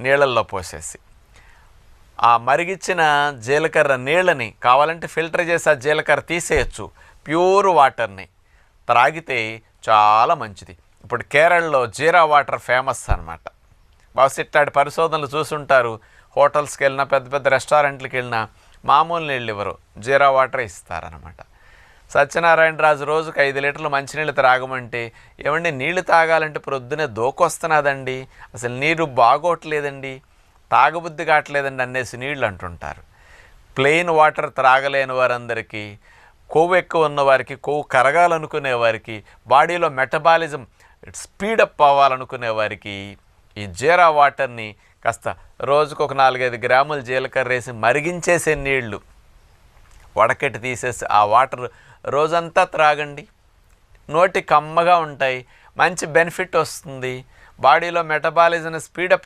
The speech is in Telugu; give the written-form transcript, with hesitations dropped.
నీళ్ళల్లో పోసేసి ఆ మరిగిచ్చిన జీలకర్ర నీళ్ళని కావాలంటే ఫిల్టర్ చేసి ఆ జీలకర్ర తీసేయచ్చు. ప్యూర్ వాటర్ని త్రాగితే చాలా మంచిది. ఇప్పుడు కేరళలో జీరా వాటర్ ఫేమస్ అనమాట. బహుశా ఇట్లాంటి పరిశోధనలు చూసుంటారు. హోటల్స్కి వెళ్ళినా పెద్ద పెద్ద రెస్టారెంట్లకు వెళ్ళినా మామూలు నీళ్ళు ఇవ్వరు, జీరా వాటర్ ఇస్తారనమాట. సత్యనారాయణరాజు రోజుకు 5 లీటర్లు మంచినీళ్ళు త్రాగమంటే, ఏమండి నీళ్లు తాగాలంటే ప్రొద్దునే దోకొస్తున్నదండి, అసలు నీరు బాగోట్లేదండి, తాగబుద్ధి కావట్లేదండి అనేసి నీళ్ళు అంటుంటారు. ప్లెయిన్ వాటర్ త్రాగలేని వారందరికీ, కొవ్వు ఎక్కువ ఉన్నవారికి, కొవ్వు కరగాలనుకునే వారికి, బాడీలో మెటబాలిజం స్పీడప్ అవ్వాలనుకునే వారికి ఈ జీరా వాటర్ని కాస్త రోజుకు ఒక 4-5 గ్రాములు జీలకర్ర వేసి మరిగించేసే నీళ్లు వడకెట్టి తీసేసి ఆ వాటర్ రోజంతా త్రాగండి. నోటి కమ్మగా ఉంటాయి, మంచి బెనిఫిట్ వస్తుంది, బాడీలో మెటబాలిజం స్పీడప్